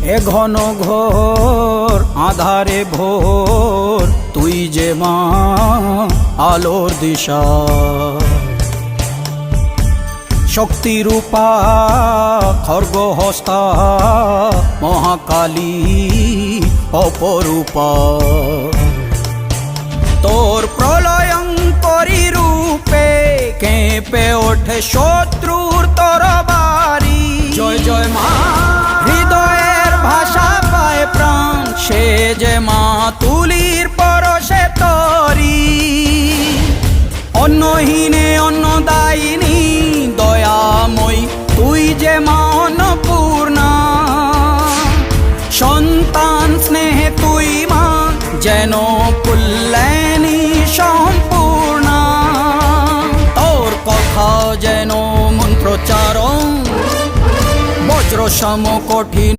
এ ঘন ঘোর আধারে ভোর তুই যে মা আলোর দিশা শক্তিরূপা খর্গহস্তা মহাকালী অপরূপা তোর প্রলয়ঙ্করী রূপে কেঁপে ওঠে শত্রুর তরবারি জয় জয় মা হৃদয়ের ভাষা পায় প্রাণ সে যে মা তুলির পরশে তরি অন্নহীনে অন্নদায়িনী দয়াময়ী তুই যে মা অন্নপূর্ণা সন্তান স্নেহে তুই মা যেন কল্যাণী সম্পূর্ণা তোর কথা যেন মন্ত্রোচ্চারণ বজ্র সম কঠিন